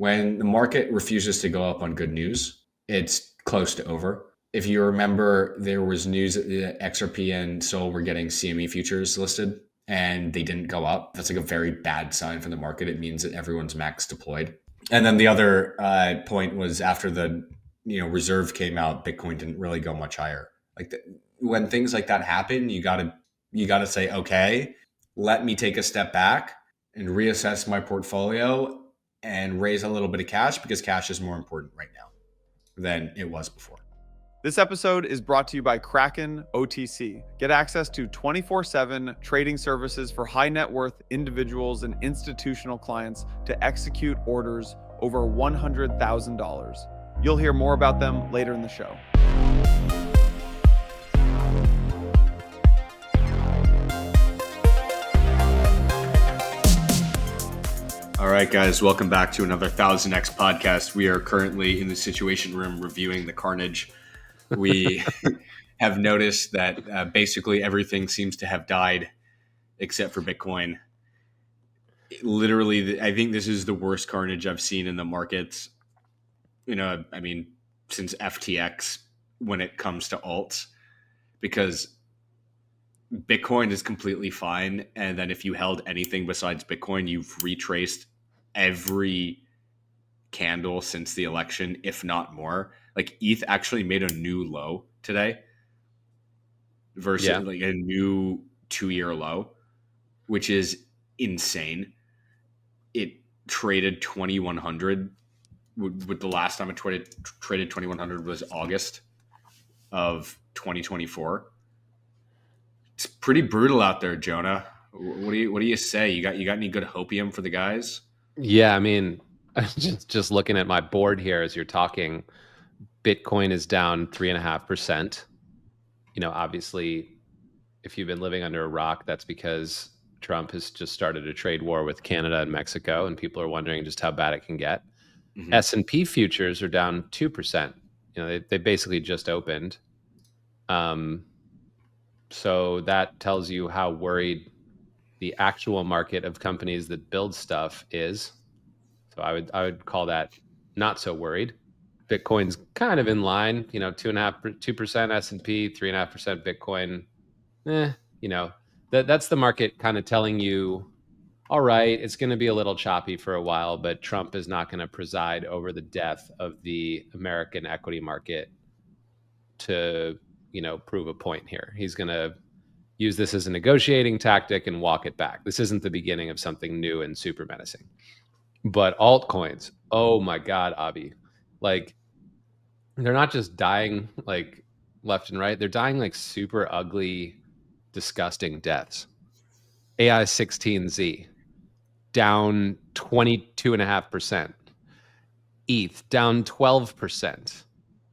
When the market refuses to go up on good news, it's close to over. If you remember, there was news that the XRP and SOL were getting CME futures listed and they didn't go up. That's like a very bad sign for the market. It means that everyone's max deployed. And then the other point was after the reserve came out, Bitcoin didn't really go much higher. When things like that happen, you gotta say, okay, let me take a step back and reassess my portfolio and raise a little bit of cash, because cash is more important right now than it was before. This episode is brought to you by Kraken OTC. Get access to 24/7 trading services for high net worth individuals and institutional clients to execute orders over $100,000. You'll hear more about them later in the show. All right, guys, welcome back to another 1000X podcast. We are currently in the Situation Room reviewing the Carnage. We have noticed that basically everything seems to have died except for Bitcoin. Literally, I think this is the worst Carnage I've seen in the markets, since FTX when it comes to alts, because Bitcoin is completely fine. And then if you held anything besides Bitcoin, you've retraced every candle since the election, if not more. Like ETH actually made a new low today versus like a new 2-year low, which is insane. It traded 2100. With the last time it traded 2100 was August of 2024. It's pretty brutal out there, Jonah. What do you say? You got any good hopium for the guys? Yeah, I mean, just looking at my board here as you're talking, Bitcoin is down 3.5%. Obviously, if you've been living under a rock, that's because Trump has just started a trade war with Canada and Mexico, and people are wondering just how bad it can get. Mm-hmm. S&P futures are down 2%. They basically just opened. So that tells you how worried the actual market of companies that build stuff is. So I would call that not so worried. Bitcoin's kind of in line, 2% S&P, 3.5% Bitcoin. That's the market kind of telling you, all right, it's going to be a little choppy for a while, but Trump is not going to preside over the death of the American equity market to, prove a point here. He's going to use this as a negotiating tactic and walk it back. This isn't the beginning of something new and super menacing. But altcoins, oh my God, Avi, they're not just dying like left and right. They're dying like super ugly, disgusting deaths. AI16Z down 22.5%. ETH down 12%.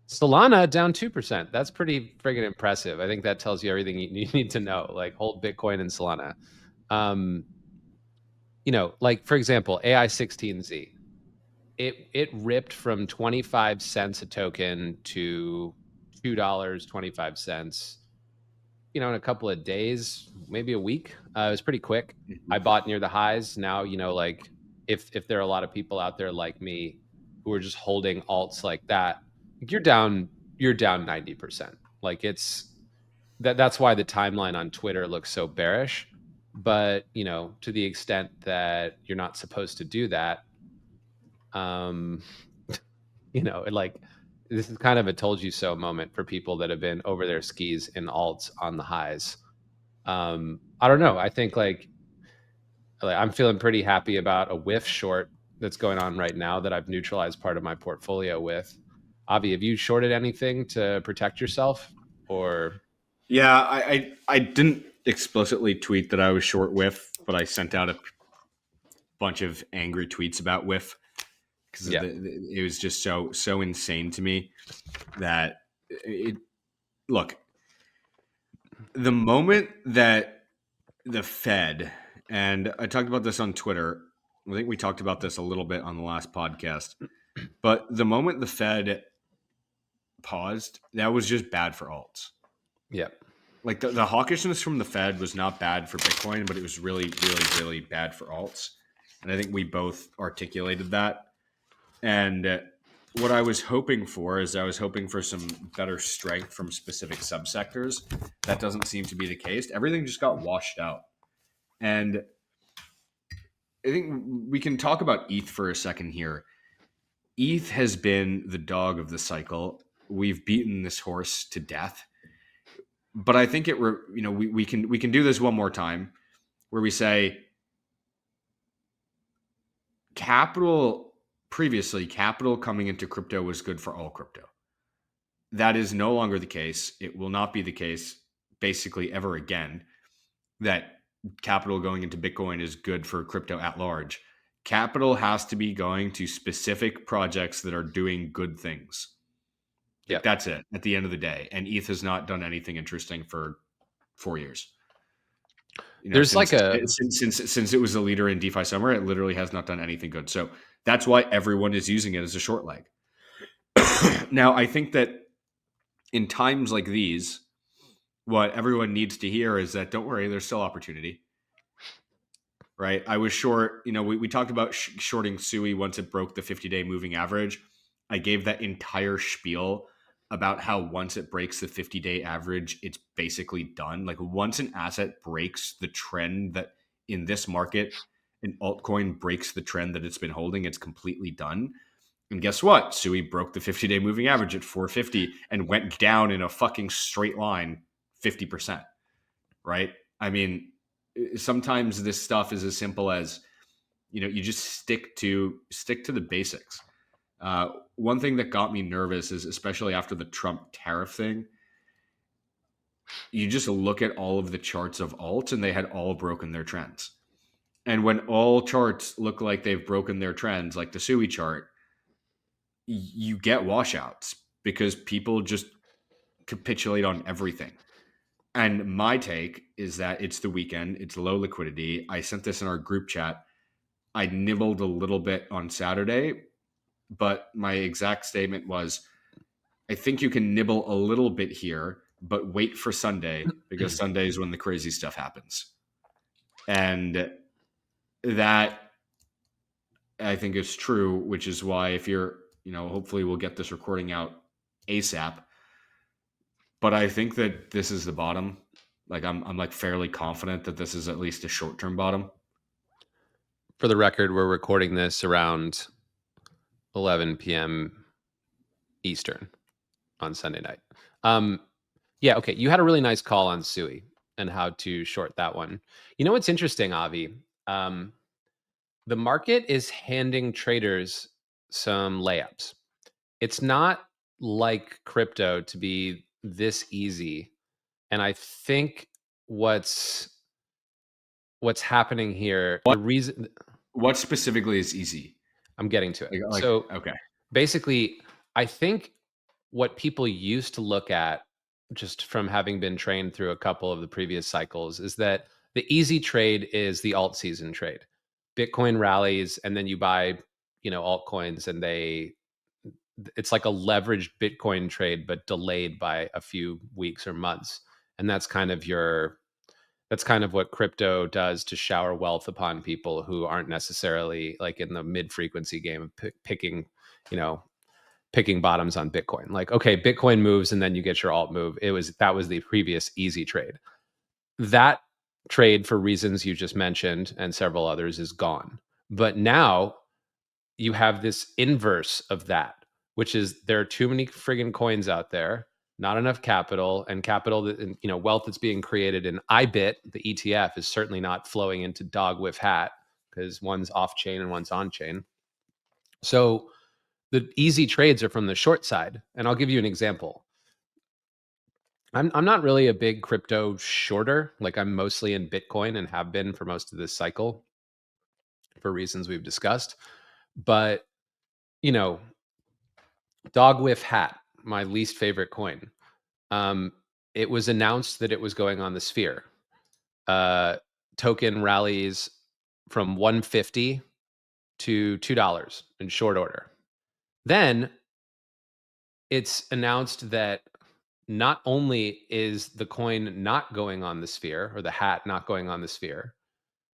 Solana down 2%. That's pretty friggin' impressive. I think that tells you everything you need to know. Like hold Bitcoin and Solana. For example, AI16Z. It ripped from 25 cents a token to $2.25. In a couple of days, maybe a week. It was pretty quick. Mm-hmm. I bought near the highs. Now, if there are a lot of people out there like me who are just holding alts like that, you're down 90%. That's why the timeline on Twitter looks so bearish. But, to the extent that you're not supposed to do that, this is kind of a told you so moment for people that have been over their skis in alts on the highs. I don't know. I think I'm feeling pretty happy about a whiff short that's going on right now that I've neutralized part of my portfolio with. Avi, have you shorted anything to protect yourself or? Yeah, I didn't explicitly tweet that I was short whiff, but I sent out a bunch of angry tweets about whiff because it was just so insane to me that look, the moment that the Fed, and I talked about this on Twitter, I think we talked about this a little bit on the last podcast, but the moment the Fed paused, that was just bad for alts. Yeah. Like the hawkishness from the Fed was not bad for Bitcoin, but it was really, really, really bad for alts. And I think we both articulated that. And what I was hoping for is I was hoping for some better strength from specific subsectors. That doesn't seem to be the case. Everything just got washed out. And I think we can talk about ETH for a second here. ETH has been the dog of the cycle. We've beaten this horse to death. But I think we can do this one more time where we say capital coming into crypto was good for all crypto. That is no longer the case. It will not be the case basically ever again that capital going into Bitcoin is good for crypto at large. Capital has to be going to specific projects that are doing good things. Yeah, that's it at the end of the day. And ETH has not done anything interesting for 4 years. There's since it was the leader in DeFi summer, it literally has not done anything good. So that's why everyone is using it as a short leg. Now, I think that in times like these, what everyone needs to hear is that don't worry, there's still opportunity. Right? I was short, we talked about shorting SUI once it broke the 50-day moving average. I gave that entire spiel about how once it breaks the 50-day average, it's basically done. Like once an asset breaks the trend that in this market, an altcoin breaks the trend that it's been holding, it's completely done. And guess what? SUI broke the 50-day moving average at 450 and went down in a fucking straight line 50%. Right? I mean, sometimes this stuff is as simple as, you just stick to the basics. One thing that got me nervous is, especially after the Trump tariff thing, you just look at all of the charts of alts and they had all broken their trends. And when all charts look like they've broken their trends, like the SUI chart, you get washouts because people just capitulate on everything. And my take is that it's the weekend, it's low liquidity. I sent this in our group chat. I nibbled a little bit on Saturday, but my exact statement was, I think you can nibble a little bit here, but wait for Sunday because Sunday is when the crazy stuff happens. And that I think is true, which is why if you're, hopefully we'll get this recording out ASAP. But I think that this is the bottom. Like I'm like fairly confident that this is at least a short-term bottom. For the record, we're recording this around 11 p.m. Eastern on Sunday night. Yeah, okay. You had a really nice call on SUI and how to short that one. You know what's interesting, Avi? The market is handing traders some layups. It's not like crypto to be this easy. And I think what's happening here, the reason... What specifically is easy? I'm getting to it. Okay. Basically, I think what people used to look at, just from having been trained through a couple of the previous cycles, is that the easy trade is the alt season trade. Bitcoin rallies and then you buy, altcoins, and it's like a leveraged Bitcoin trade, but delayed by a few weeks or months. And that's kind of what crypto does to shower wealth upon people who aren't necessarily like in the mid-frequency game of picking bottoms on Bitcoin. Like, okay, Bitcoin moves and then you get your alt move. That was the previous easy trade. That trade, for reasons you just mentioned and several others, is gone. But now you have this inverse of that, which is there are too many friggin' coins out there, not enough capital, and wealth that's being created in IBIT, the ETF, is certainly not flowing into dog with hat because one's off chain and one's on chain. So the easy trades are from the short side. And I'll give you an example. I'm not really a big crypto shorter. Like I'm mostly in Bitcoin and have been for most of this cycle for reasons we've discussed. But, dog with hat, my least favorite coin. It was announced that it was going on the Sphere. Token rallies from 150 to $2 in short order. Then it's announced that not only is the coin not going on the Sphere, or the hat not going on the Sphere,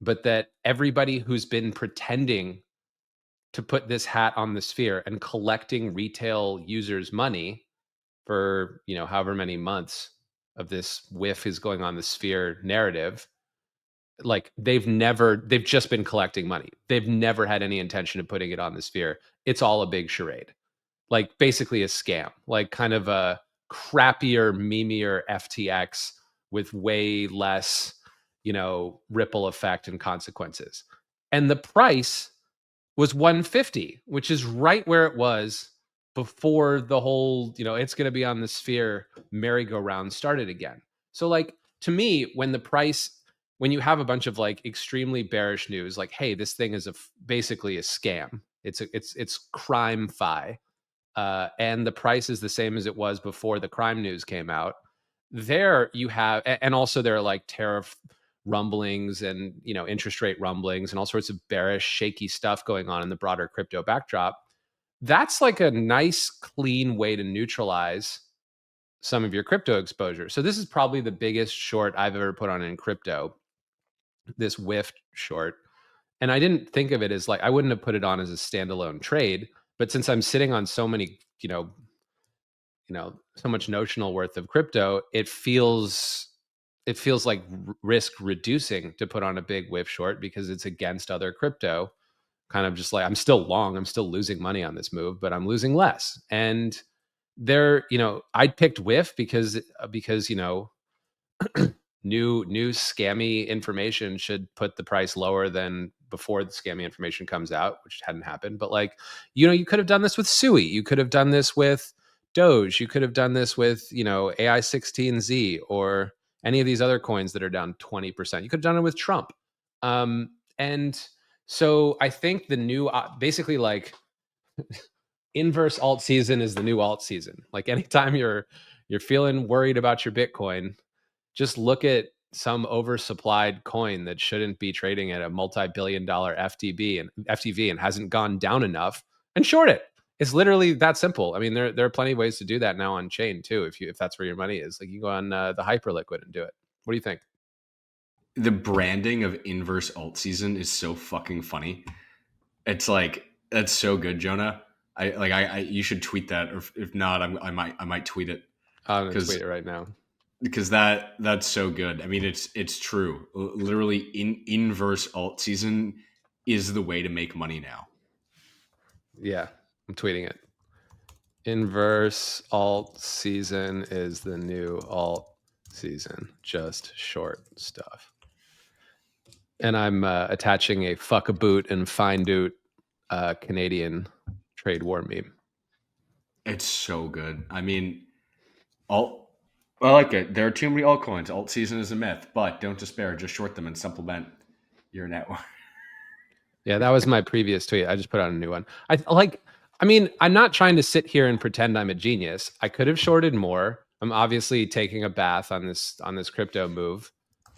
but that everybody who's been pretending to put this hat on the Sphere and collecting retail users' money for, however many months of this whiff is going on the Sphere narrative. Like they've just been collecting money. They've never had any intention of putting it on the Sphere. It's all a big charade. Like basically a scam, like kind of a crappier, memeier FTX with way less, ripple effect and consequences. And the price was 150, which is right where it was before the whole, it's going to be on the Sphere merry-go-round started again. So like, to me, when you have a bunch of like extremely bearish news, like, hey, this thing is basically a scam. It's crime fi. And the price is the same as it was before the crime news came out. There you have, and also there are like tariff rumblings and interest rate rumblings and all sorts of bearish, shaky stuff going on in the broader crypto backdrop. That's like a nice, clean way to neutralize some of your crypto exposure. So this is probably the biggest short I've ever put on in crypto, this whiff short. And I didn't think of it as like, I wouldn't have put it on as a standalone trade, but since I'm sitting on so many, so much notional worth of crypto, it feels like risk reducing to put on a big whiff short because it's against other crypto. Kind of just like, I'm still long, I'm still losing money on this move, but I'm losing less. And I picked whiff because new scammy information should put the price lower than before the scammy information comes out, which hadn't happened. But like, you could have done this with Sui. You could have done this with Doge. You could have done this with, AI16Z or any of these other coins that are down 20%. You could have done it with Trump. And so I think the new, basically like inverse alt season is the new alt season. Like anytime you're feeling worried about your Bitcoin, just look at some oversupplied coin that shouldn't be trading at a multi-billion-dollar FTV and hasn't gone down enough, and short it. It's literally that simple. I mean, there are plenty of ways to do that now on chain too. If that's where your money is, like you go on the Hyperliquid and do it. What do you think? The branding of inverse alt season is so fucking funny. It's like, that's so good, Jonah. You should tweet that, or if not, I might tweet it. I'm gonna tweet it right now. Because that's so good. I mean, it's true. Literally, inverse alt season is the way to make money now. Yeah, I'm tweeting it. Inverse alt season is the new alt season. Just short stuff. And I'm attaching a fuck a boot and fine doot Canadian trade war meme. It's so good. I mean, I like it. There are too many altcoins. Alt season is a myth, but don't despair. Just short them and supplement your network. Yeah, that was my previous tweet. I just put out a new one. I'm not trying to sit here and pretend I'm a genius. I could have shorted more. I'm obviously taking a bath on this crypto move.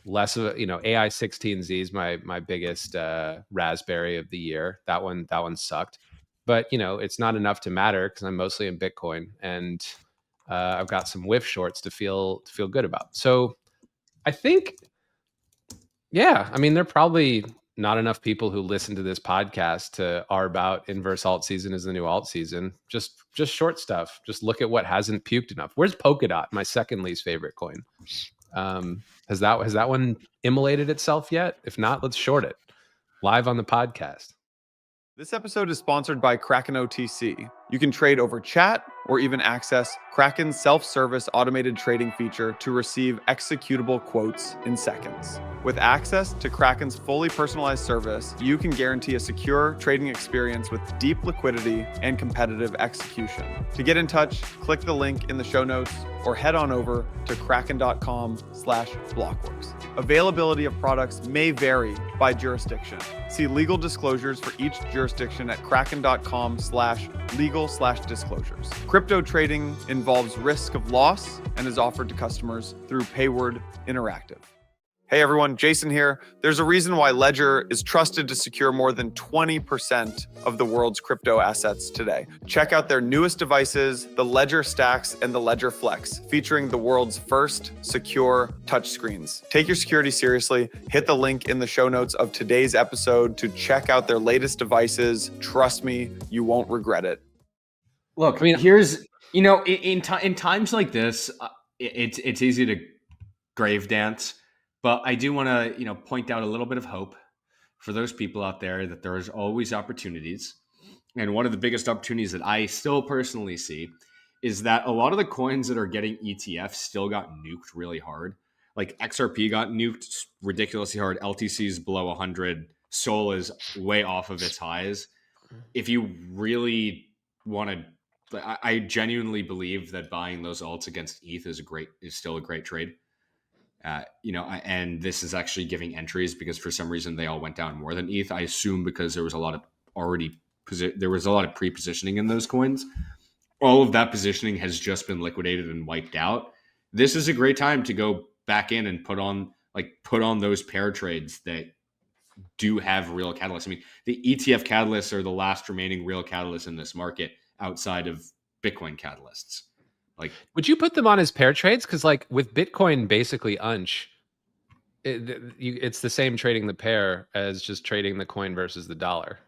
Less of AI16Z is my biggest raspberry of the year. That one sucked, but it's not enough to matter because I'm mostly in Bitcoin and I've got some whiff shorts to feel good about. So I think, yeah, I mean, there are probably not enough people who listen to this podcast are about inverse alt season is the new alt season. Just short stuff. Just look at what hasn't puked enough. Where's Polkadot, my second least favorite coin? Has that one immolated itself yet? If not, let's short it live on the podcast. This episode is sponsored by Kraken OTC. You can trade over chat or even access Kraken's self-service automated trading feature to receive executable quotes in seconds. With access to Kraken's fully personalized service, you can guarantee a secure trading experience with deep liquidity and competitive execution. To get in touch, click the link in the show notes or head on over to kraken.com/blockworks. Availability of products may vary by jurisdiction. See legal disclosures for each jurisdiction at kraken.com/legal/disclosures. Crypto trading involves risk of loss and is offered to customers through Payward Interactive. Hey everyone, Jason here. There's a reason why Ledger is trusted to secure more than 20% of the world's crypto assets today. Check out their newest devices, the Ledger Stacks and the Ledger Flex, featuring the world's first secure touchscreens. Take your security seriously. Hit the link in the show notes of today's episode to check out their latest devices. Trust me, you won't regret it. Look, here's, in times like this, it's easy to grave dance. But I do want to, point out a little bit of hope for those people out there that there is always opportunities. And one of the biggest opportunities that I still personally see is that a lot of the coins that are getting ETFs still got nuked really hard. Like XRP got nuked ridiculously hard. LTC is below 100. Sol is way off of its highs. If you really want to, I genuinely believe that buying those alts against ETH is still a great trade. And this is actually giving entries because for some reason they all went down more than ETH. I assume because there was a lot of pre-positioning in those coins. All of that positioning has just been liquidated and wiped out. This is a great time to go back in and put on those pair trades that do have real catalysts. I mean, the ETF catalysts are the last remaining real catalysts in this market outside of Bitcoin catalysts. Like, would you put them on as pair trades? Because like with Bitcoin basically it's the same trading the pair as just trading the coin versus the dollar,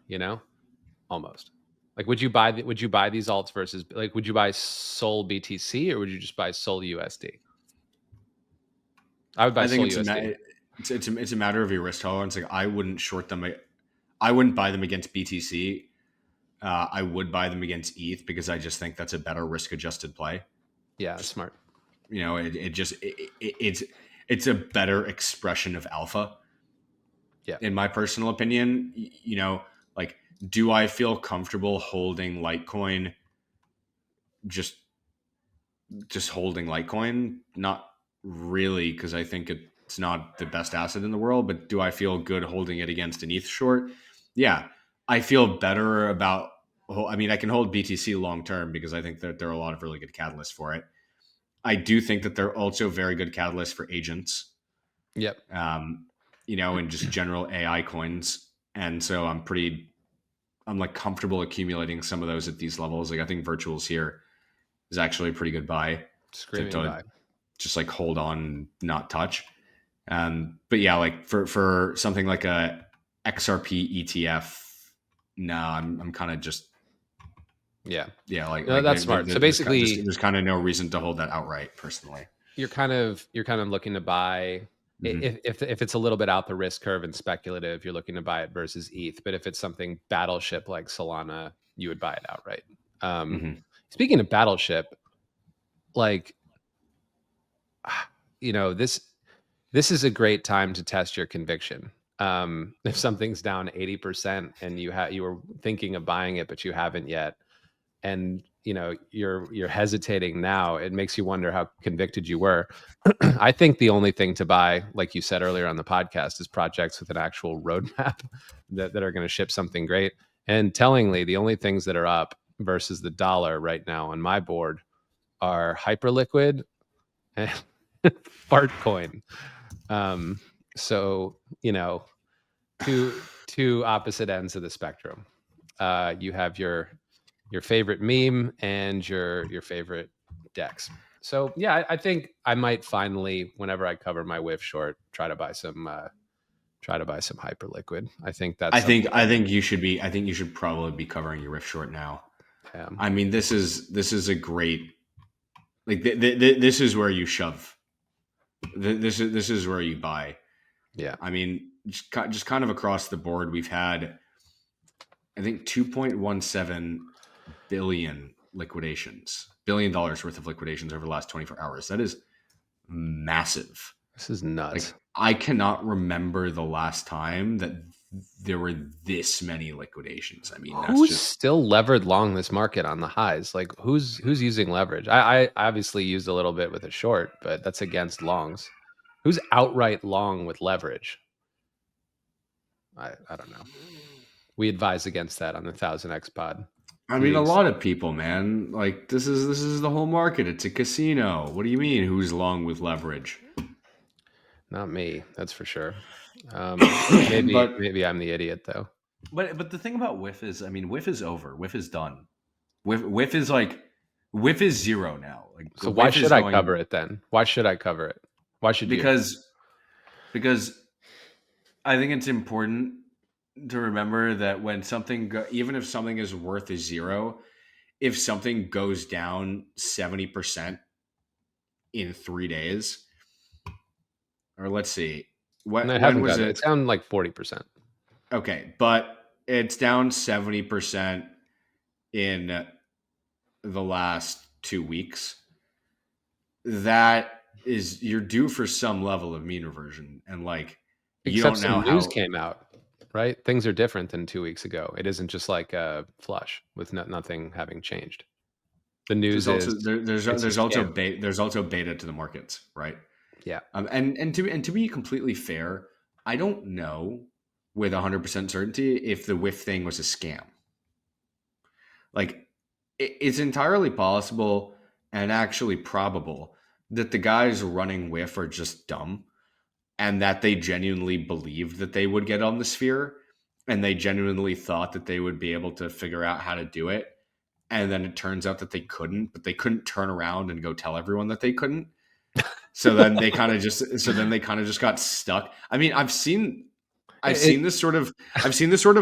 almost. Like, would you buy these alts versus, like, would you buy Sol BTC or would you just buy Sol USD? I would buy Sol USD. It's a matter of your risk tolerance. Like, I wouldn't short them. I wouldn't buy them against BTC. I would buy them against ETH because I just think that's a better risk adjusted play. Yeah, smart. It's a better expression of alpha. Yeah. In my personal opinion, like, do I feel comfortable holding Litecoin? Just holding Litecoin? Not really, because I think it's not the best asset in the world, but do I feel good holding it against an ETH short? Yeah. I feel better about, I can hold BTC long-term because I think that there are a lot of really good catalysts for it. I do think that they're also very good catalysts for agents. Yep. And just general AI coins. And so I'm comfortable accumulating some of those at these levels. Like, I think Virtuals here is actually a pretty good buy. Screaming buy. Just like hold on, not touch. But yeah, like for something like a XRP ETF, no, I'm kind of just, yeah. That's smart. So basically, there's kind of no reason to hold that outright. Personally, you're kind of looking to buy. Mm-hmm. If it's a little bit out the risk curve and speculative, you're looking to buy it versus ETH. But if it's something Battleship like Solana, you would buy it outright. Speaking of Battleship, like, this is a great time to test your conviction. If something's down 80% and you were thinking of buying it, but you haven't yet, and you're hesitating now, it makes you wonder how convicted you were. I think the only thing to buy, like you said earlier on the podcast, is projects with an actual roadmap that are going to ship something great. And tellingly, the only things that are up versus the dollar right now on my board are Hyperliquid and Fartcoin. So two opposite ends of the spectrum. You have your favorite meme and your favorite DEX. So yeah, I think I might finally, whenever I cover my whiff short, try to buy some Hyperliquid. I think that's. I think you should probably be covering your whiff short now. Yeah. I mean, this is a great, like, this is where you shove. This is where you buy. Yeah. I mean, just kind of across the board, we've had, I think, 2.17 billion liquidations, $1 billion worth of liquidations over the last 24 hours. That is massive. This is nuts. Like, I cannot remember the last time that there were this many liquidations. I mean, who's still levered long this market on the highs? Like, who's using leverage? I obviously used a little bit with a short, but that's against longs. Who's outright long with leverage? I don't know. We advise against that on the 1000X pod. I mean, a lot of people, man. Like, this is the whole market. It's a casino. What do you mean? Who's long with leverage? Not me, that's for sure. Maybe But maybe I'm the idiot though. but the thing about whiff is, I mean, whiff is over. Whiff is done. Whiff is like whiff is zero now. Like So why whiff is should I going cover it then? Why should I cover it? Why should you? because I think it's important to remember that when even if something is worth a zero, if something goes down 70% in 3 days, or let's see, And I when haven't was got it. it? It's down like 40%. Okay, but it's down 70% in the last 2 weeks. That is, you're due for some level of mean reversion, and like you Except don't know some news how. came out, right? Things are different than 2 weeks ago. It isn't just like a flush with nothing having changed. The news There's also beta to the markets, right? Yeah. And to be completely fair, I don't know with 100% certainty if the whiff thing was a scam. Like, it's entirely possible and actually probable that the guys running whiff are just dumb, and that they genuinely believed that they would get on the sphere, and they genuinely thought that they would be able to figure out how to do it. And then it turns out that they couldn't, but they couldn't turn around and go tell everyone that they couldn't. So then they kind of just got stuck. I mean, I've seen this sort of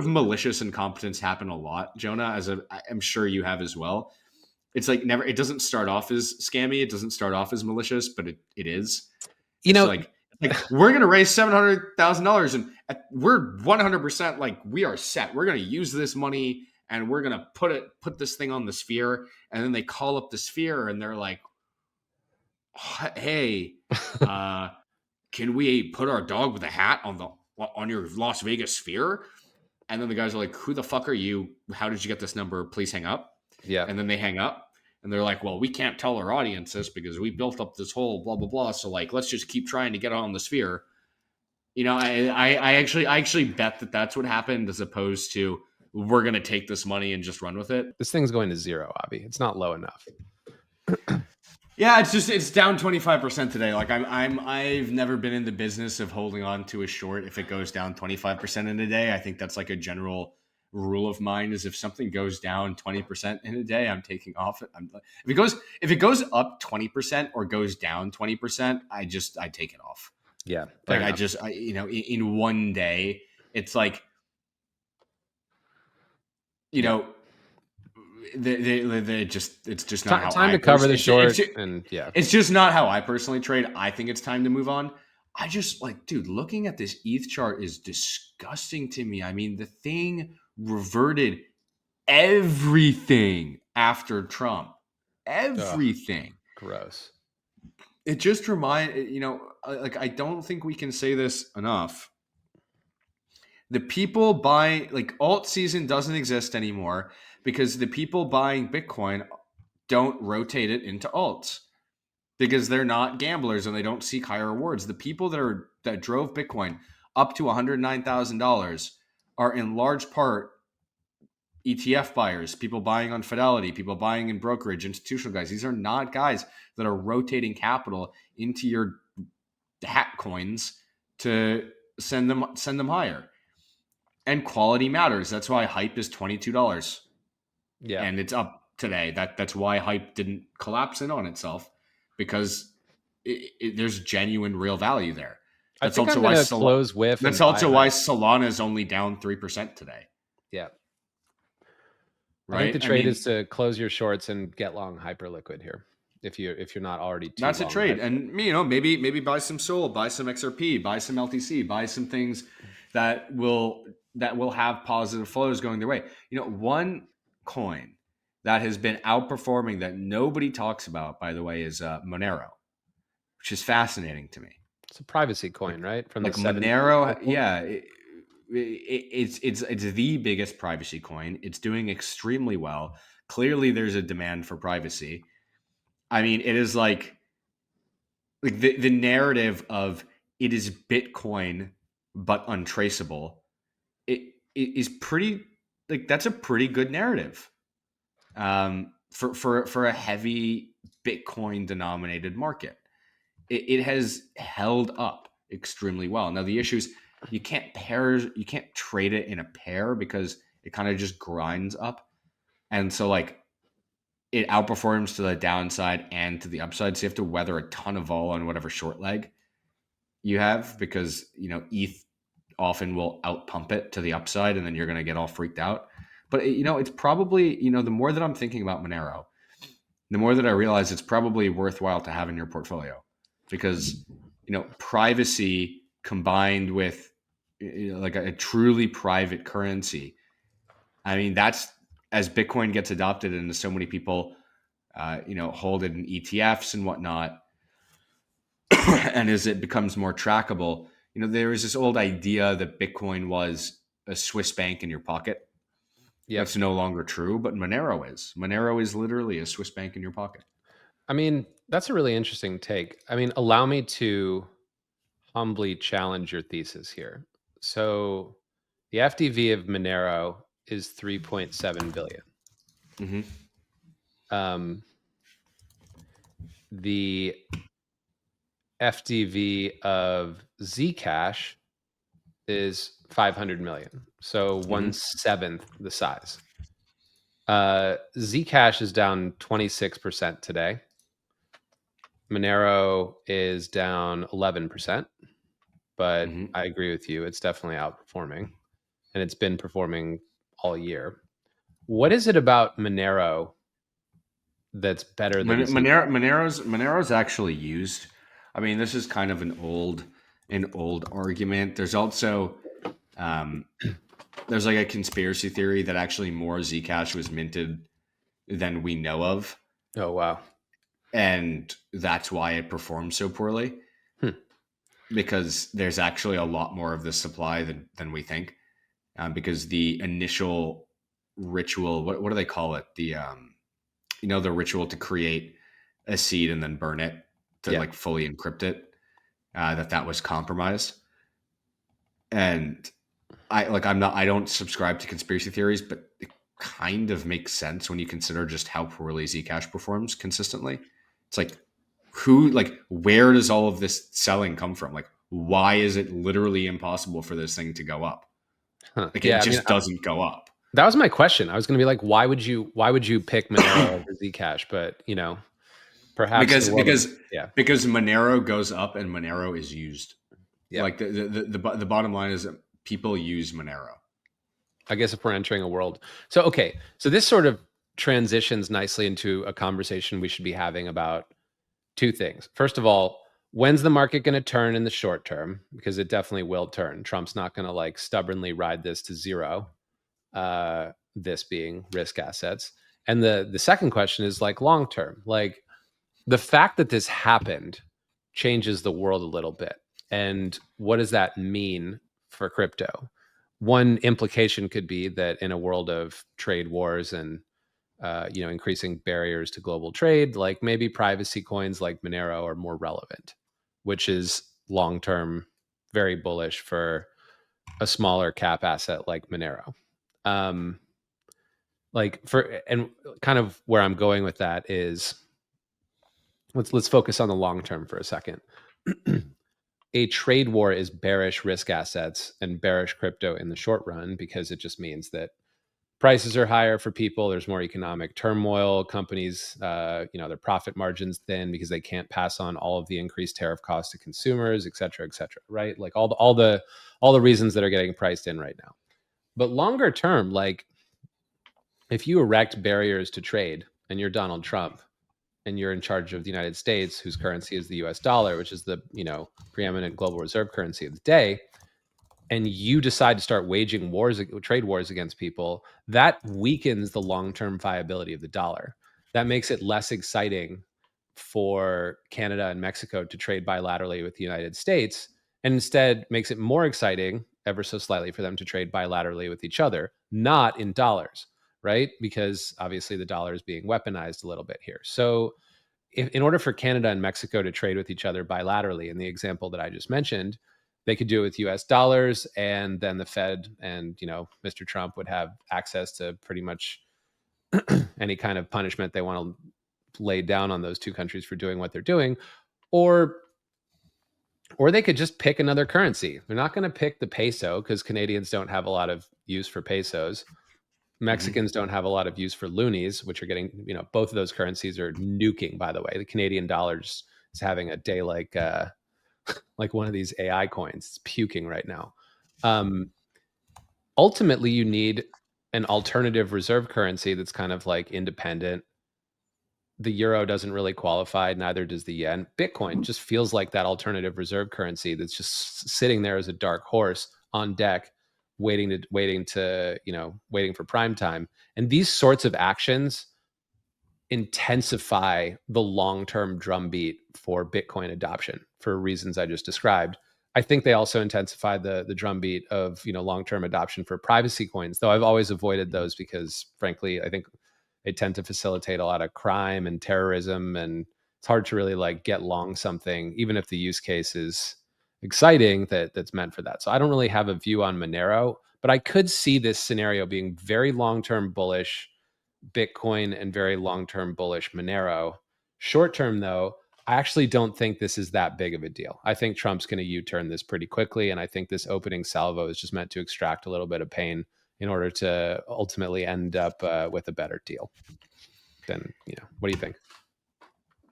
malicious incompetence happen a lot, Jonah, I'm sure you have as well. It's like it doesn't start off as scammy, it doesn't start off as malicious, but it is. You know, like we're gonna raise $700,000 and we're 100% like we are set. We're gonna use this money and we're gonna put this thing on the sphere. And then they call up the sphere and they're like, "Hey, can we put our dog with a hat on your Las Vegas sphere?" And then the guys are like, "Who the fuck are you? How did you get this number? Please hang up." Yeah. And then they hang up. And they're like, "Well, we can't tell our audience this because we built up this whole blah, blah, blah. So like, let's just keep trying to get on the sphere." You know, I actually bet that that's what happened, as opposed to we're going to take this money and just run with it. This thing's going to zero, Avi. It's not low enough. Yeah, it's down 25% today. Like I've never been in the business of holding on to a short if it goes down 25% in a day. I think that's like a general rule of mine, is if something goes down 20% in a day, I'm taking off. If it goes up 20% or goes down 20%, I take it off. Yeah. Like in one day, it's like, you know, it's just not how time to cover the short. And yeah, it's just not how I personally trade. I think it's time to move on. I just dude, looking at this ETH chart is disgusting to me. I mean, the thing reverted everything after Trump. Everything. Ugh, gross. It just I don't think we can say this enough. The people buying, alt season doesn't exist anymore because the people buying Bitcoin don't rotate it into alts because they're not gamblers and they don't seek higher rewards. The people that drove Bitcoin up to $109,000 are in large part ETF buyers, people buying on Fidelity, people buying in brokerage, institutional guys. These are not guys that are rotating capital into your hat coins to send them higher. And quality matters. That's why Hype is $22. Yeah. And it's up today. That's why Hype didn't collapse in on itself, because there's genuine real value there. That's also why close with. That's also why Solana is only down 3% today. Yeah. Right. I think the trade is to close your shorts and get long Hyperliquid here. If you're not already too that's a trade. Hyper. And maybe buy some SOL, buy some XRP, buy some LTC, buy some things that will have positive flows going their way. One coin that has been outperforming that nobody talks about, by the way, is Monero, which is fascinating to me. It's a privacy coin, right? From Monero, yeah. It's the biggest privacy coin. It's doing extremely well. Clearly, there's a demand for privacy. I mean, it is like the narrative of it is Bitcoin but untraceable. It is pretty, that's a pretty good narrative for a heavy Bitcoin denominated market. It has held up. extremely well. Now the issue is you can't trade it in a pair because it kind of just grinds up. And so like it outperforms to the downside and to the upside. So you have to weather a ton of vol on whatever short leg you have because, ETH often will outpump it to the upside and then you're going to get all freaked out. But, it's probably, the more that I'm thinking about Monero, the more that I realize it's probably worthwhile to have in your portfolio because, privacy combined with like a truly private currency. I mean, that's as Bitcoin gets adopted and so many people, hold it in ETFs and whatnot. And as it becomes more trackable, there is this old idea that Bitcoin was a Swiss bank in your pocket. Yeah, That's no longer true, but Monero is. Monero is literally a Swiss bank in your pocket. I mean, that's a really interesting take. I mean, allow me to humbly challenge your thesis here. So the FDV of Monero is 3.7 billion. Mm-hmm. The FDV of Zcash is 500 million. So 1/7 the size. Zcash is down 26% today. Monero is down 11%, but I agree with you. It's definitely outperforming, and it's been performing all year. What is it about Monero that's better than Monero's actually used? I mean, this is kind of an old argument. There's also there's like a conspiracy theory that actually more Zcash was minted than we know of. Oh, wow. And that's why it performs so poorly. Because there's actually a lot more of the supply than we think. Because the initial ritual, what do they call it? The the ritual to create a seed and then burn it to like fully encrypt it, that was compromised. And I don't subscribe to conspiracy theories, but it kind of makes sense when you consider just how poorly Zcash performs consistently. It's like, where does all of this selling come from? Like, why is it literally impossible for this thing to go up? Like, it just doesn't go up. That was my question. I was going to be like, why would you pick Monero over Zcash? But perhaps because Monero goes up and Monero is used. Yeah. Like the bottom line is that people use Monero. I guess if we're entering a world, so this sort of transitions nicely into a conversation we should be having about two things. First of all, when's the market going to turn in the short term? Because it definitely will turn. Trump's not going to like stubbornly ride this to zero. This being risk assets. And the second question is like long term. Like the fact that this happened changes the world a little bit. And what does that mean for crypto? One implication could be that in a world of trade wars and increasing barriers to global trade, like maybe privacy coins like Monero are more relevant, which is long-term very bullish for a smaller cap asset like Monero. And kind of where I'm going with that is let's focus on the long term for a second. A trade war is bearish risk assets and bearish crypto in the short run because it just means that prices are higher for people. There's more economic turmoil. Companies, their profit margins thin because they can't pass on all of the increased tariff costs to consumers, et cetera, right? Like all the reasons that are getting priced in right now. But longer term, like if you erect barriers to trade and you're Donald Trump and you're in charge of the United States, whose currency is the US dollar, which is the preeminent global reserve currency of the day, and you decide to start waging trade wars against people, that weakens the long-term viability of the dollar. That makes it less exciting for Canada and Mexico to trade bilaterally with the United States, and instead makes it more exciting, ever so slightly, for them to trade bilaterally with each other, not in dollars, right? Because obviously the dollar is being weaponized a little bit here. So in order for Canada and Mexico to trade with each other bilaterally, in the example that I just mentioned, they could do it with US dollars, and then the Fed and Mr. Trump would have access to pretty much any kind of punishment they want to lay down on those two countries for doing what they're doing. Or Or they could just pick another currency. They're not going to pick the peso because Canadians don't have a lot of use for pesos. Mexicans don't have a lot of use for loonies, which are getting, both of those currencies are nuking, by the way. The Canadian dollar is having a day like one of these AI coins. It's puking right now. Ultimately, you need an alternative reserve currency that's kind of like independent. The euro doesn't really qualify, neither does the yen. Bitcoin just feels like that alternative reserve currency that's just sitting there as a dark horse on deck, waiting for prime time. And these sorts of actions intensify the long-term drumbeat for Bitcoin adoption for reasons I just described. I think they also intensify the drumbeat of long-term adoption for privacy coins, though I've always avoided those because, frankly, I think they tend to facilitate a lot of crime and terrorism, and it's hard to really like get long something, even if the use case is exciting that's meant for that. So I don't really have a view on Monero, but I could see this scenario being very long-term bullish Bitcoin and very long-term bullish Monero. Short-term, though, I actually don't think this is that big of a deal. I think Trump's going to U-turn this pretty quickly, and I think this opening salvo is just meant to extract a little bit of pain in order to ultimately end up with a better deal. Then, what do you think?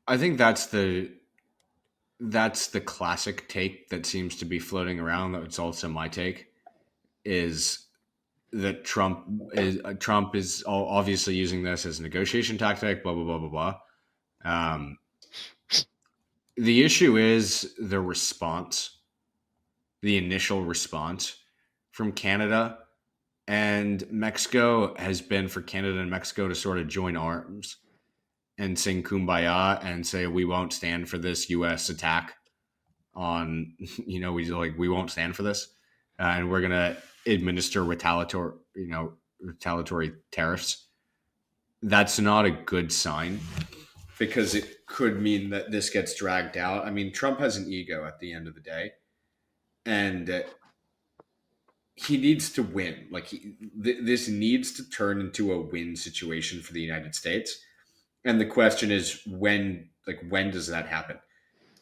I think that's the classic take that seems to be floating around. That's also my take, is that Trump is obviously using this as a negotiation tactic, blah, blah, blah, blah, blah. The issue is the initial response from Canada and Mexico has been for Canada and Mexico to sort of join arms and sing Kumbaya and say, we won't stand for this U.S. attack on, we won't stand for this. And we're going to administer retaliatory tariffs. That's not a good sign because it could mean that this gets dragged out. I mean, Trump has an ego at the end of the day, and he needs to win. Like this needs to turn into a win situation for the United States. And the question is when does that happen?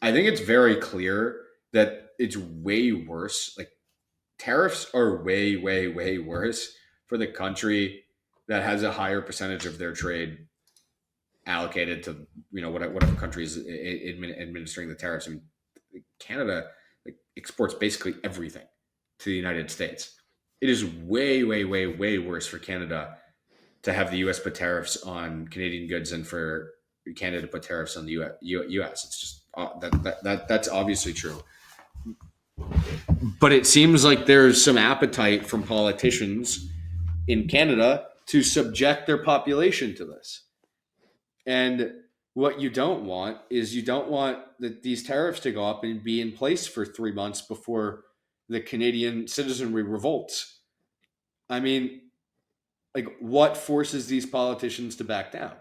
I think it's very clear that it's way worse. Like tariffs are way, way, way worse for the country that has a higher percentage of their trade allocated to, whatever country is administering the tariffs. I mean, Canada exports basically everything to the United States. It is way, way, way, way worse for Canada to have the U.S. put tariffs on Canadian goods and for Canada to put tariffs on the U.S. It's just that's obviously true. But it seems like there's some appetite from politicians in Canada to subject their population to this. And what you don't want is these tariffs to go up and be in place for 3 months before the Canadian citizenry revolts. I mean, what forces these politicians to back down?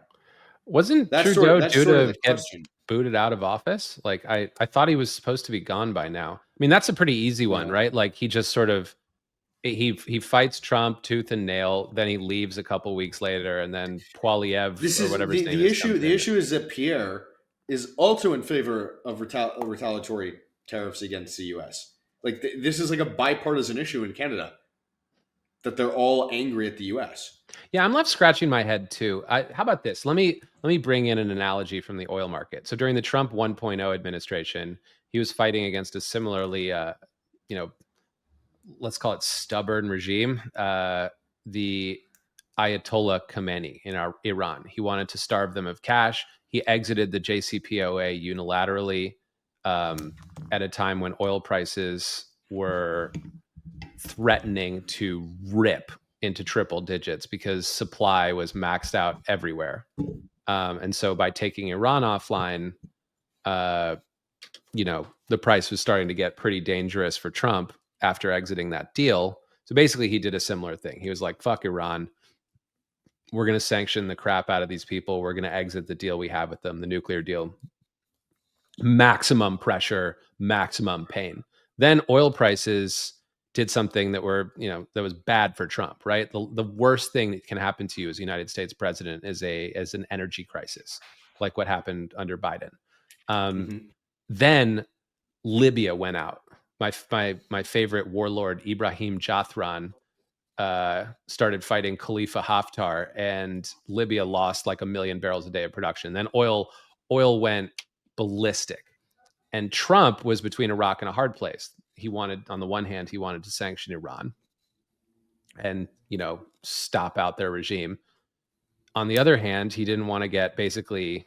Wasn't Trudeau due to get booted out of office? I thought he was supposed to be gone by now. I mean, that's a pretty easy one, right? Like he just sort of he fights Trump tooth and nail, then he leaves a couple weeks later, and then Poiliev or whatever his name is. The issue is that Pierre is also in favor of retaliatory tariffs against the U.S. This is like a bipartisan issue in Canada, that they're all angry at the U.S. Yeah, I'm left scratching my head too. How about this? Let me bring in an analogy from the oil market. So during the Trump 1.0 administration, he was fighting against a similarly, let's call it stubborn regime, the Ayatollah Khomeini in Iran. He wanted to starve them of cash. He exited the JCPOA unilaterally at a time when oil prices were threatening to rip into triple digits because supply was maxed out everywhere. And so by taking Iran offline, the price was starting to get pretty dangerous for Trump after exiting that deal. So basically he did a similar thing. He was like, fuck Iran. We're going to sanction the crap out of these people. We're going to exit the deal we have with them, the nuclear deal. Maximum pressure, maximum pain. Then oil prices did something that was bad for Trump, right? The worst thing that can happen to you as a United States president is an energy crisis, like what happened under Biden. Then Libya went out. My favorite warlord, Ibrahim Jathran, started fighting Khalifa Haftar, and Libya lost like 1 million barrels a day of production. Then oil went ballistic. And Trump was between a rock and a hard place. He wanted, on the one hand, he wanted to sanction Iran and, stop out their regime. On the other hand, he didn't want to get basically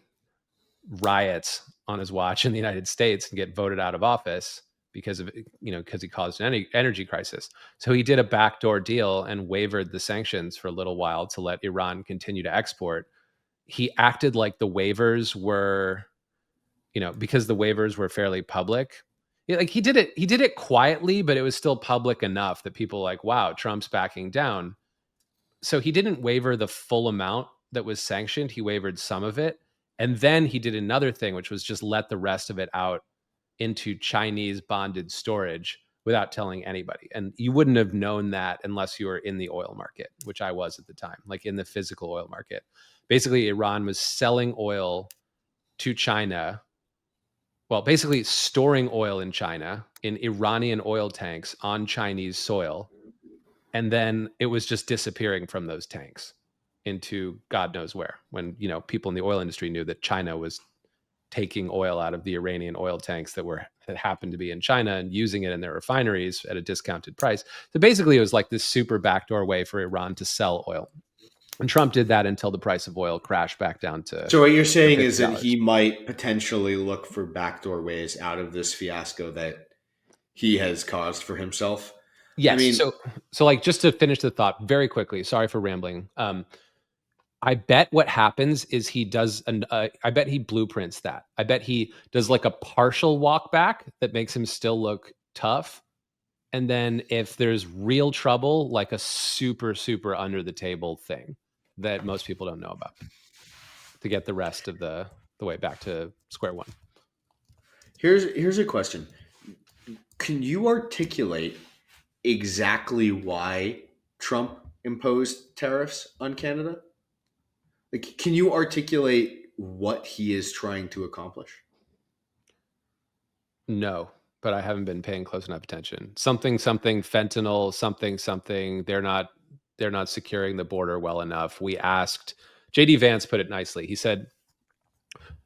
riots on his watch in the United States and get voted out of office because he caused an energy crisis. So he did a backdoor deal and waived the sanctions for a little while to let Iran continue to export. He acted like the waivers were, because the waivers were fairly public. Like he did it quietly, but it was still public enough that people were like, wow, Trump's backing down. So he didn't waiver the full amount that was sanctioned. He waived some of it. And then he did another thing, which was just let the rest of it out into Chinese bonded storage without telling anybody. And you wouldn't have known that unless you were in the oil market, which I was at the time, like in the physical oil market. Basically, Iran was selling oil to China. Well, basically storing oil in China in Iranian oil tanks on Chinese soil. And then it was just disappearing from those tanks into God knows where, when, people in the oil industry knew that China was taking oil out of the Iranian oil tanks that happened to be in China and using it in their refineries at a discounted price. So basically it was like this super backdoor way for Iran to sell oil. And Trump did that until the price of oil crashed back down to. So what you're saying is that he might potentially look for backdoor ways out of this fiasco that he has caused for himself. Yes. I mean, so like, just to finish the thought very quickly, sorry for rambling. I bet what happens is he does, I bet he blueprints that. I bet he does like a partial walk back that makes him still look tough. And then if there's real trouble, like a super, super under the table thing that most people don't know about, to get the rest of the way back to square one. Here's a question. Can you articulate exactly why Trump imposed tariffs on Canada? Like, can you articulate what he is trying to accomplish? No, but I haven't been paying close enough attention. Something fentanyl, something. They're not securing the border well enough. We asked, JD Vance put it nicely. He said,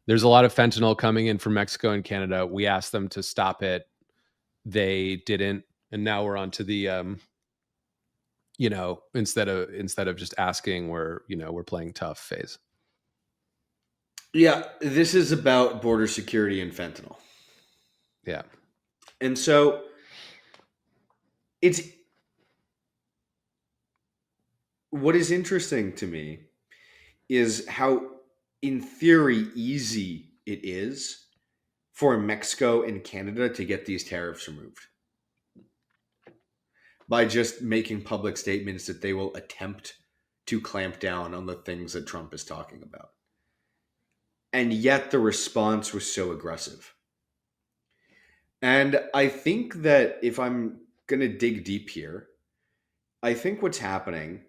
there's a lot of fentanyl coming in from Mexico and Canada. We asked them to stop it. They didn't. And now we're on to the, instead of just asking, we're playing tough phase. Yeah, this is about border security and fentanyl. Yeah. And so what is interesting to me is how, in theory, easy it is for Mexico and Canada to get these tariffs removed by just making public statements that they will attempt to clamp down on the things that Trump is talking about. And yet the response was so aggressive. And I think that if I'm going to dig deep here, I think what's happening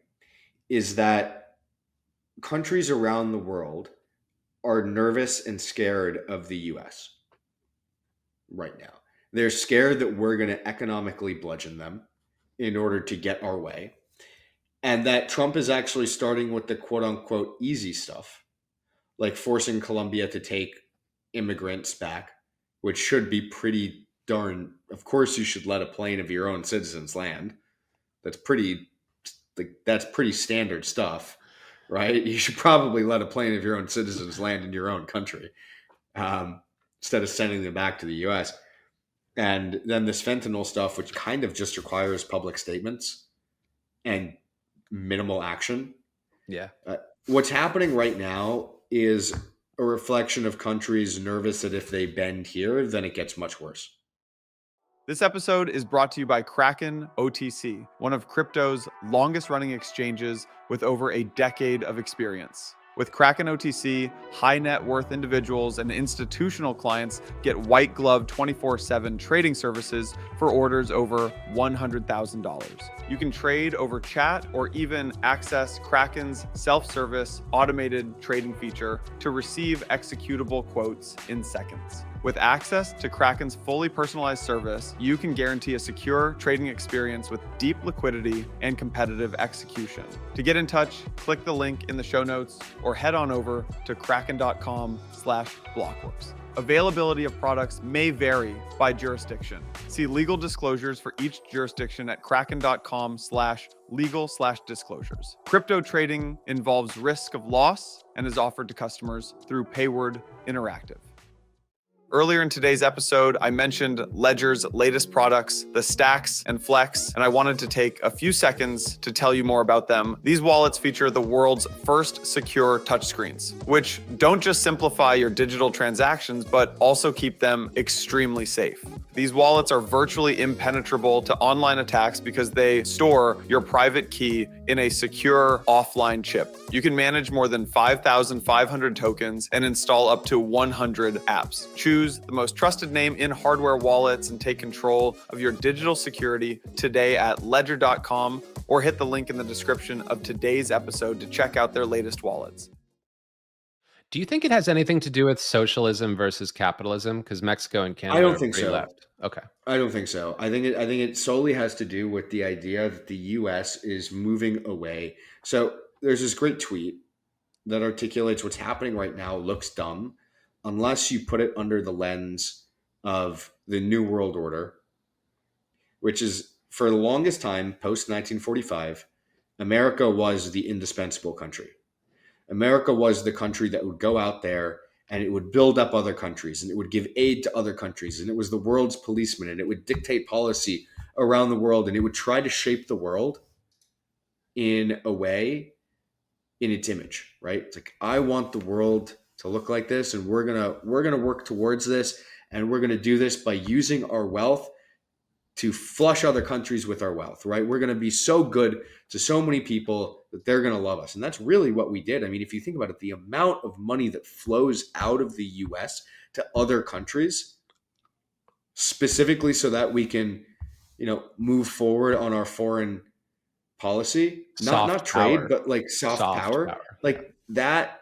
is that countries around the world are nervous and scared of the US right now. They're scared that we're going to economically bludgeon them in order to get our way. And that Trump is actually starting with the quote unquote easy stuff, like forcing Colombia to take immigrants back, which should be pretty darn, of course you should let a plane of your own citizens land. That's pretty standard stuff, right? You should probably let a plane of your own citizens land in your own country instead of sending them back to the US. And then this fentanyl stuff, which kind of just requires public statements and minimal action. Yeah. What's happening right now is a reflection of countries nervous that if they bend here, then it gets much worse. This episode is brought to you by Kraken OTC, one of crypto's longest-running exchanges with over a decade of experience. With Kraken OTC, high net worth individuals and institutional clients get white glove 24/7 trading services for orders over $100,000. You can trade over chat or even access Kraken's self-service automated trading feature to receive executable quotes in seconds. With access to Kraken's fully personalized service, you can guarantee a secure trading experience with deep liquidity and competitive execution. To get in touch, click the link in the show notes or head on over to kraken.com/blockworks. Availability of products may vary by jurisdiction. See legal disclosures for each jurisdiction at kraken.com/legal/disclosures. Crypto trading involves risk of loss and is offered to customers through Payward Interactive. Earlier in today's episode, I mentioned Ledger's latest products, the Stacks and Flex, and I wanted to take a few seconds to tell you more about them. These wallets feature the world's first secure touchscreens, which don't just simplify your digital transactions, but also keep them extremely safe. These wallets are virtually impenetrable to online attacks because they store your private key in a secure offline chip. You can manage more than 5,500 tokens and install up to 100 apps. Choose the most trusted name in hardware wallets and take control of your digital security today at ledger.com or hit the link in the description of today's episode to check out their latest wallets. Do you think it has anything to do with socialism versus capitalism? Because Mexico and Canada I don't are think pretty so. left. Okay. I don't think so. I think it solely has to do with the idea that the US is moving away. So there's this great tweet that articulates what's happening right now looks dumb unless you put it under the lens of the New World Order, which is for the longest time, post 1945, America was the indispensable country. America was the country that would go out there and it would build up other countries and it would give aid to other countries and it was the world's policeman and it would dictate policy around the world and it would try to shape the world in a way in its image, right? It's like, I want the world to look like this and we're going to work towards this and we're going to do this by using our wealth to flush other countries with our wealth, right? We're going to be so good to so many people that they're going to love us. And that's really what we did. I mean, if you think about it, the amount of money that flows out of the US to other countries, specifically so that we can, move forward on our foreign policy, not trade, power. but like soft power. Like that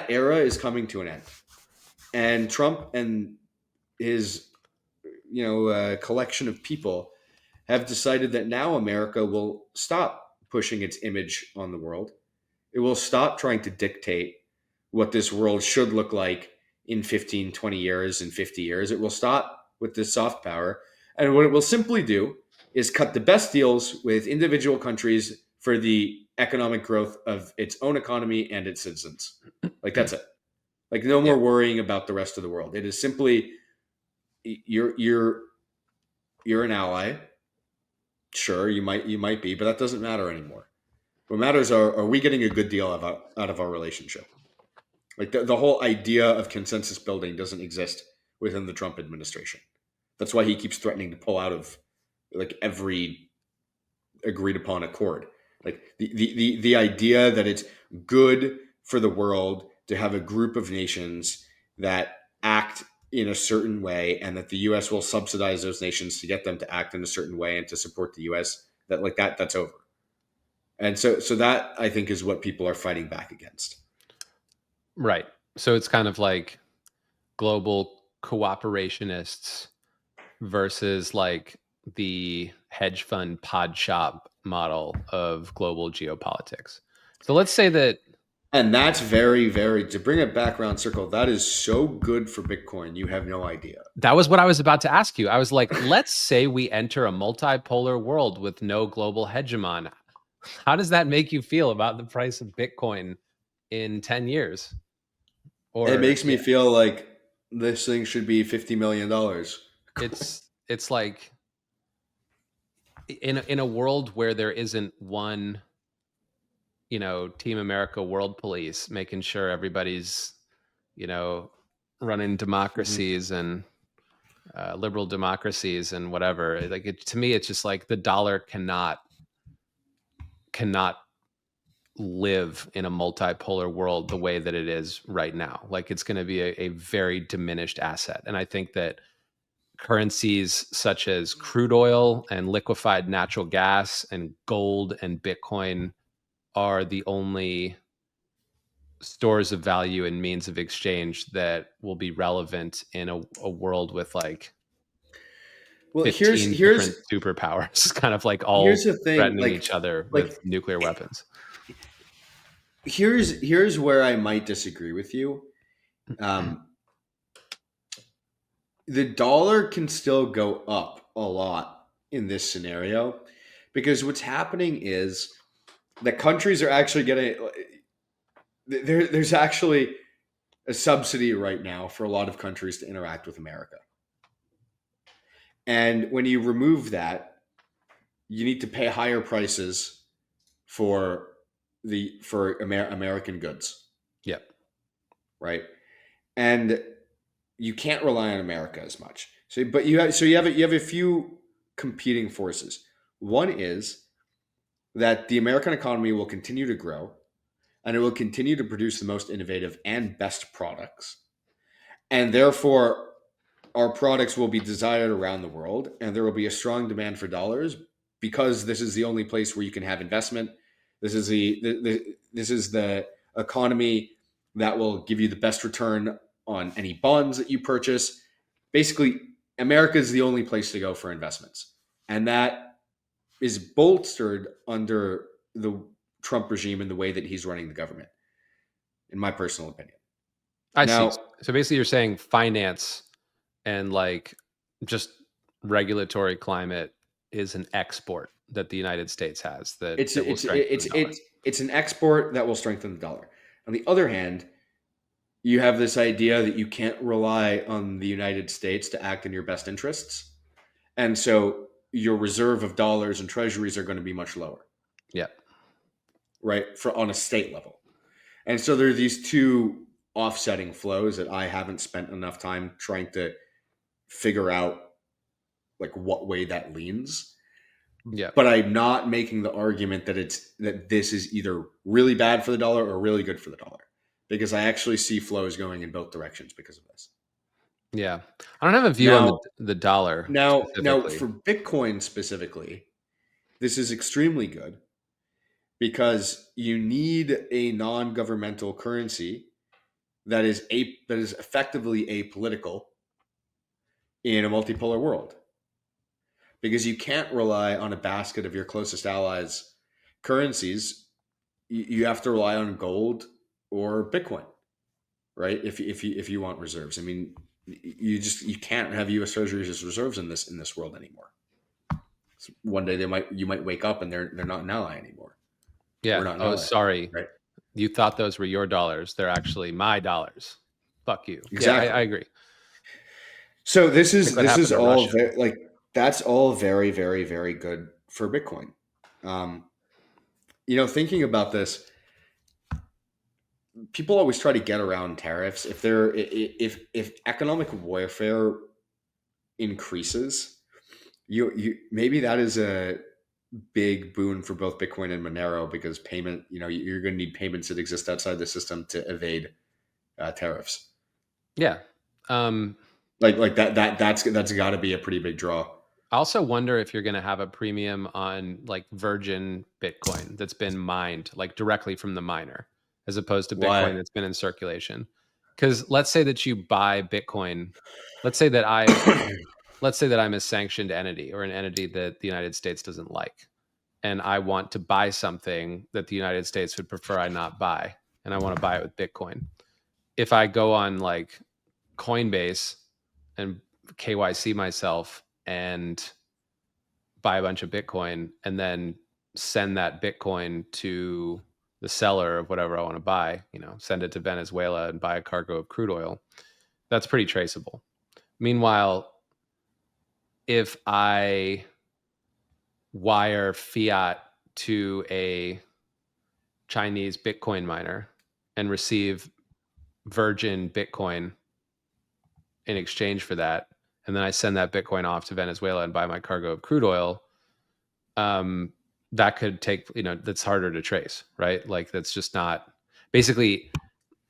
era is coming to an end. And Trump and his collection of people have decided that now America will stop pushing its image on the world. It will stop trying to dictate what this world should look like in 15, 20 years, and 50 years. It will stop with this soft power. And what it will simply do is cut the best deals with individual countries for the economic growth of its own economy and its citizens. Like, that's it. Like, no more worrying about the rest of the world. It is simply, you're an ally. Sure, you might be, but that doesn't matter anymore. What matters are we getting a good deal out of our relationship? Like the whole idea of consensus building doesn't exist within the Trump administration. That's why he keeps threatening to pull out of like every agreed upon accord. Like the idea that it's good for the world to have a group of nations that act in a certain way and that the US will subsidize those nations to get them to act in a certain way and to support the US, that's over. And so that, I think, is what people are fighting back against. Right. So it's kind of like global cooperationists versus like the hedge fund pod shop model of global geopolitics. So let's say that. And that's very, very, to bring it back around circle, that is so good for Bitcoin. You have no idea. That was what I was about to ask you. I was like, let's say we enter a multipolar world with no global hegemon. How does that make you feel about the price of Bitcoin in 10 years? Or it makes me feel like this thing should be $50 million. It's like in a world where there isn't one, Team America world police making sure everybody's, running democracies and liberal democracies and whatever. Like to me, it's just like the dollar cannot live in a multipolar world the way that it is right now. Like it's going to be a very diminished asset. And I think that currencies such as crude oil and liquefied natural gas and gold and Bitcoin are the only stores of value and means of exchange that will be relevant in a world with like Well, 15 different superpowers kind of like here's all the thing, threatening each other like with nuclear weapons. here's where I might disagree with you. The dollar can still go up a lot in this scenario because what's happening is that countries are actually getting there's actually a subsidy right now for a lot of countries to interact with America. And when you remove that, you need to pay higher prices for American goods. Yep. Right. And you can't rely on America as much. But you have a few competing forces. One is that the American economy will continue to grow and it will continue to produce the most innovative and best products. And therefore, our products will be desired around the world and there will be a strong demand for dollars because this is the only place where you can have investment. This is the economy that will give you the best return on any bonds that you purchase. Basically, America is the only place to go for investments. And that is bolstered under the Trump regime and the way that he's running the government, in my personal opinion. I see. So basically you're saying finance and like just regulatory climate is an export that the United States has it's an export that will strengthen the dollar. On the other hand, you have this idea that you can't rely on the United States to act in your best interests. And so your reserve of dollars and treasuries are going to be much lower. Yeah. Right. On a state level. And so there are these two offsetting flows that I haven't spent enough time trying to figure out like what way that leans. Yeah. But I'm not making the argument that this is either really bad for the dollar or really good for the dollar, because I actually see flows going in both directions because of this. Yeah. I don't have a view on the dollar. Now for Bitcoin specifically, this is extremely good because you need a non-governmental currency that is effectively apolitical in a multipolar world. Because you can't rely on a basket of your closest allies' currencies. You have to rely on gold or Bitcoin, right? If you want reserves, I mean, you can't have U.S. Treasuries as reserves in this world anymore. So one day you might wake up and they're not an ally anymore. Yeah. Sorry. Right? You thought those were your dollars. They're actually my dollars. Fuck you. Exactly. Yeah, I agree. So this is all that's all very, very, very good for Bitcoin. Thinking about this, people always try to get around tariffs. If economic warfare increases, you maybe that is a big boon for both Bitcoin and Monero, because payment, you're going to need payments that exist outside the system to evade tariffs. Yeah. Like that's got to be a pretty big draw. I also wonder if you're going to have a premium on like virgin Bitcoin that's been mined like directly from the miner, as opposed to Bitcoin that's been in circulation. Because let's say that you buy Bitcoin. Let's say that I'm a sanctioned entity or an entity that the United States doesn't like, and I want to buy something that the United States would prefer I not buy, and I want to buy it with Bitcoin. If I go on like Coinbase and KYC myself and buy a bunch of Bitcoin and then send that Bitcoin to the seller of whatever I want to buy, send it to Venezuela and buy a cargo of crude oil, that's pretty traceable. Meanwhile, if I wire fiat to a Chinese Bitcoin miner and receive virgin Bitcoin in exchange for that, and then I send that Bitcoin off to Venezuela and buy my cargo of crude oil, that could take, that's harder to trace, right? Like that's just not, basically,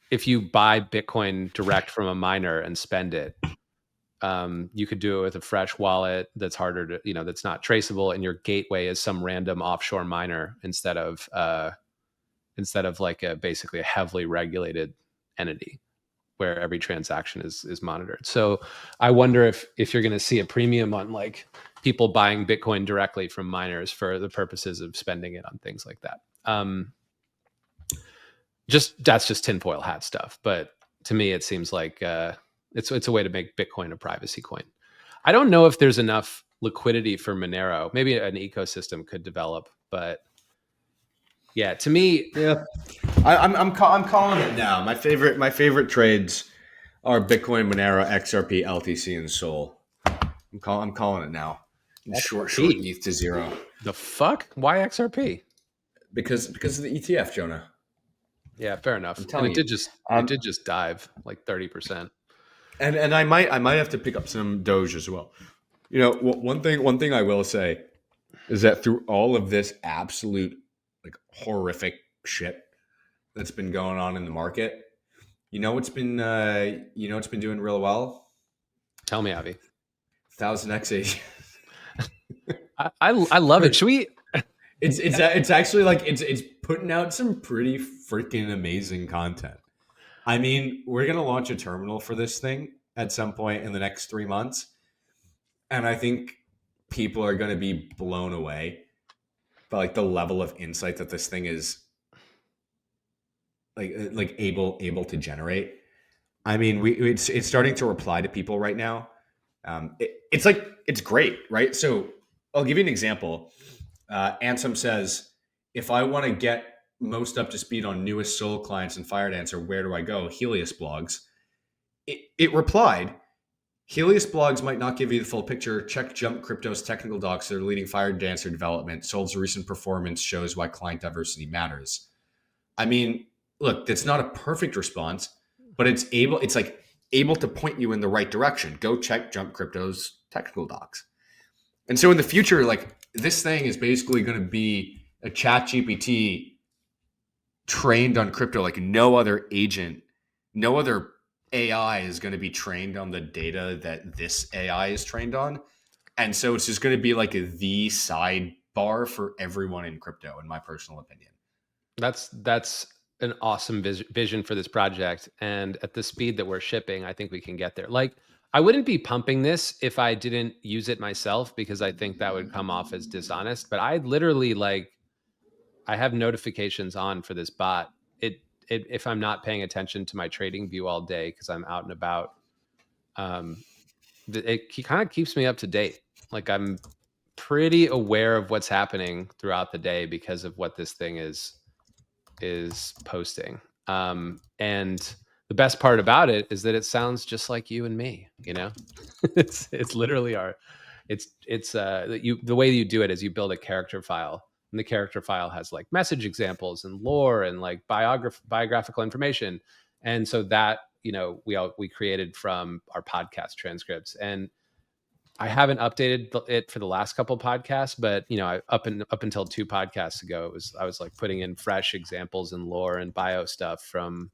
if you buy Bitcoin direct from a miner and spend it, you could do it with a fresh wallet that's harder to, that's not traceable, and your gateway is some random offshore miner instead of instead of like basically a heavily regulated entity where every transaction is monitored. So I wonder if you're going to see a premium on like people buying Bitcoin directly from miners for the purposes of spending it on things like that. That's just tinfoil hat stuff. But to me, it seems like it's a way to make Bitcoin a privacy coin. I don't know if there's enough liquidity for Monero. Maybe an ecosystem could develop, but yeah, to me, yeah, I'm calling it now. My favorite trades are Bitcoin, Monero, XRP, LTC, and Sol. I'm calling it now. Short ETH to zero. The fuck? Why XRP? Because of the ETF, Jonah. Yeah, fair enough. I'm telling you, it did just dive like 30%. And I might have to pick up some Doge as well. You know, one thing I will say is that through all of this absolute like horrific shit that's been going on in the market, it's been doing real well. Tell me, Avi. 1000x. I love it. Should we? It's actually like it's putting out some pretty freaking amazing content. I mean, we're gonna launch a terminal for this thing at some point in the next 3 months, and I think people are gonna be blown away by like the level of insight that this thing is like able to generate. I mean, it's starting to reply to people right now. It's great, right? So I'll give you an example. Ansem says, if I want to get most up to speed on newest Sol clients and Firedancer, where do I go? Helios blogs. It replied, Helios blogs might not give you the full picture. Check Jump Crypto's technical docs. They're leading Firedancer development. Sol's recent performance shows why client diversity matters. I mean, look, that's not a perfect response, but it's able to point you in the right direction. Go check Jump Crypto's technical docs. And so in the future, like this thing is basically going to be a chat GPT trained on crypto. Like no other agent, no other AI is going to be trained on the data that this AI is trained on. And so it's just going to be like the sidebar for everyone in crypto, in my personal opinion. That's an awesome vision for this project. And at the speed that we're shipping, I think we can get there. Like, I wouldn't be pumping this if I didn't use it myself, because I think that would come off as dishonest. But I literally I have notifications on for this bot. If I'm not paying attention to my trading view all day because I'm out and about, it kind of keeps me up to date. Like I'm pretty aware of what's happening throughout the day because of what this thing is posting. And the best part about it is that it sounds just like you and me, it's literally the way you do it is you build a character file, and the character file has like message examples and lore and like biographical information. And so that, we created from our podcast transcripts, and I haven't updated it for the last couple podcasts, but up until 2 podcasts ago, I was like putting in fresh examples and lore and bio stuff from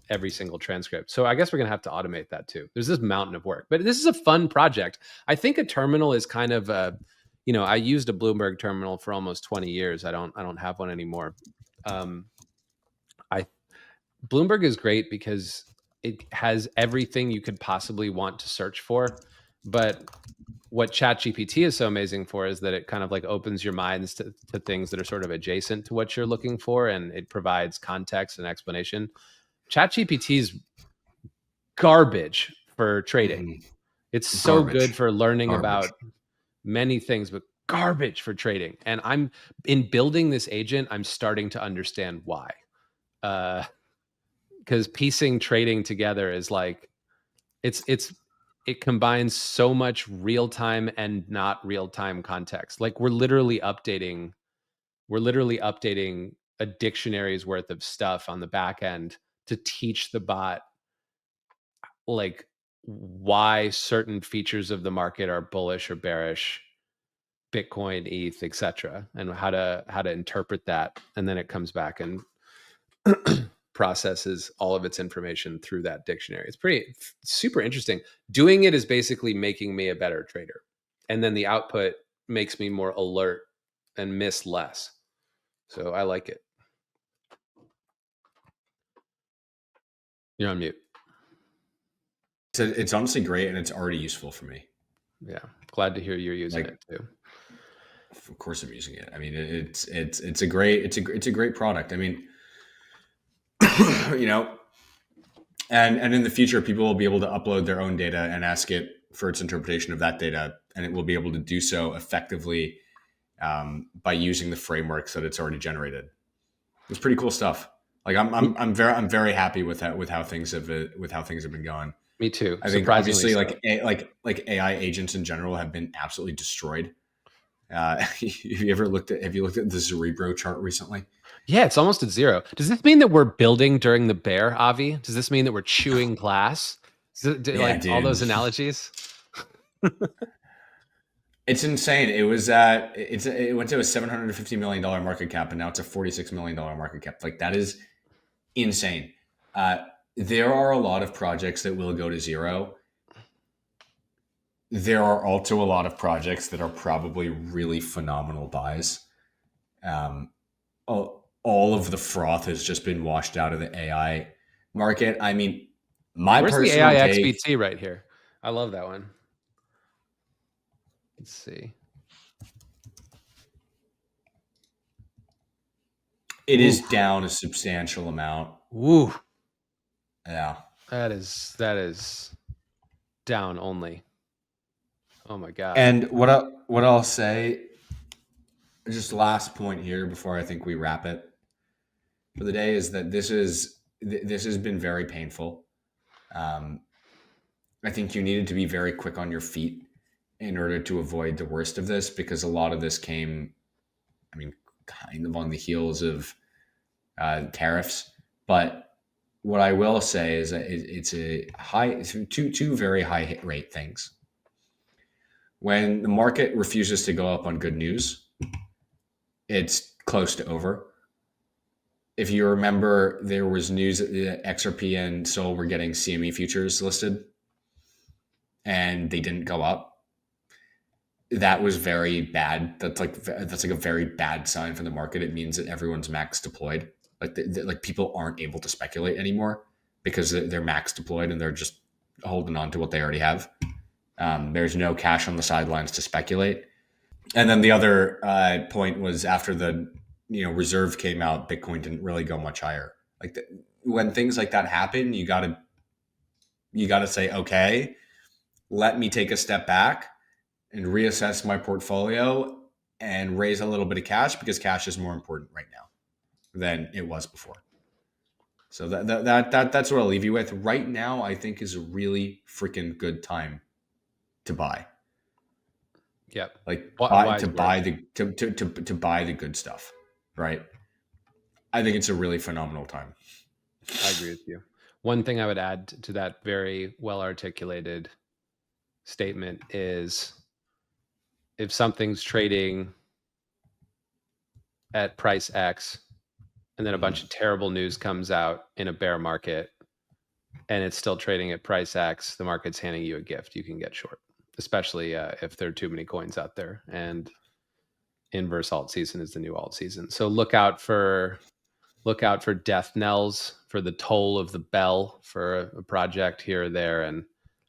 every single transcript. So I guess we're gonna have to automate that too. There's this mountain of work, but this is a fun project. I think a terminal is kind of I used a Bloomberg terminal for almost 20 years. I don't have one anymore. Bloomberg is great because it has everything you could possibly want to search for. But what ChatGPT is so amazing for is that it kind of like opens your minds to things that are sort of adjacent to what you're looking for, and it provides context and explanation. ChatGPT is garbage for trading. Mm-hmm. It's so good for learning about many things, but garbage for trading. And I'm in building this agent, I'm starting to understand why. Because piecing trading together is like, it combines so much real-time and not real-time context. Like we're literally updating a dictionary's worth of stuff on the back end to teach the bot like why certain features of the market are bullish or bearish, Bitcoin, ETH, etc., and how to interpret that. And then it comes back and processes all of its information through that dictionary. It's super interesting. Doing it is basically making me a better trader. And then the output makes me more alert and miss less. So I like it. You're on mute. So it's honestly great, and it's already useful for me. Yeah, glad to hear you're using it too. Of course, I'm using it. I mean, it's a great product. I mean, you know, and in the future, people will be able to upload their own data and ask it for its interpretation of that data, and it will be able to do so effectively by using the frameworks that it's already generated. It's pretty cool stuff. Like I'm very happy with how things have been going. Me too. I think obviously like AI agents in general have been absolutely destroyed. Have you looked at the Cerebro chart recently? Yeah, it's almost at zero. Does this mean that we're building during the bear, Avi? Does this mean that we're chewing glass? Like all those analogies? It's insane. It was it went to a $750 million market cap, and now it's a $46 million market cap. Like, that is insane. There are a lot of projects that will go to zero. There are also a lot of projects that are probably really phenomenal buys. All of the froth has just been washed out of the AI market. I mean, where's the AI XBT right here? I love that one. Let's see. It is down a substantial amount. Woo. Yeah. That is down only. Oh my God. And what I'll say, just last point here before I think we wrap it for the day, is that this has been very painful. I think you needed to be very quick on your feet in order to avoid the worst of this, because a lot of this came, I mean, kind of on the heels of tariffs. But what I will say is that it's two very high hit rate things. When the market refuses to go up on good news, it's close to over. If you remember, there was news that the XRP and SOL were getting CME futures listed, and they didn't go up. That was very bad. That's like a very bad sign for the market. It means that everyone's max deployed. Like people aren't able to speculate anymore because they're max deployed and they're just holding on to what they already have. There's no cash on the sidelines to speculate. And then the other point was, after the reserve came out, Bitcoin didn't really go much higher. Like when things like that happen, you gotta say, okay, let me take a step back and reassess my portfolio and raise a little bit of cash, because cash is more important right now than it was before. So that's what I'll leave you with. Right now, I think is a really freaking good time to buy. Yep. Like buy the good stuff, right? I think it's a really phenomenal time. I agree with you. One thing I would add to that very well articulated statement is, if something's trading at price X and then a bunch of terrible news comes out in a bear market and it's still trading at price X, the market's handing you a gift. You can get short, especially if there are too many coins out there, and inverse alt season is the new alt season. So look out for death knells, for the toll of the bell for a project here or there. And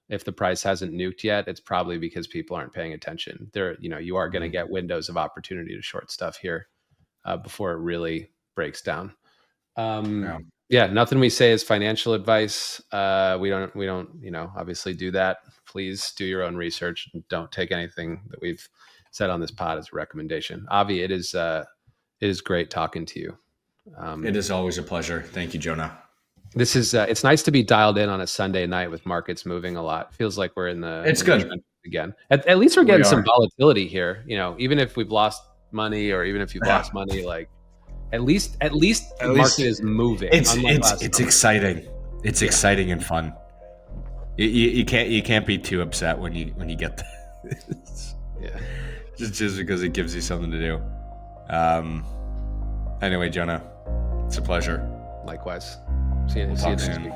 if the price hasn't nuked yet, it's probably because people aren't paying attention. You are going to get windows of opportunity to short stuff here before it really breaks down. Yeah, nothing we say is financial advice. We don't, obviously do that. Please do your own research and don't take anything that we've said on this pod as a recommendation. Avi, it is great talking to you. It is always a pleasure. Thank you, Jonah. This is it's nice to be dialed in on a Sunday night with markets moving a lot. Feels like we're in the good again. At least we're getting some volatility here. Even if we've lost money, or even if you've lost money, like at least the market is moving. It's exciting. It's exciting and fun. You can't be too upset when you get this. Yeah. Just because it gives you something to do. Anyway, Jonah, it's a pleasure. Likewise. See you next week.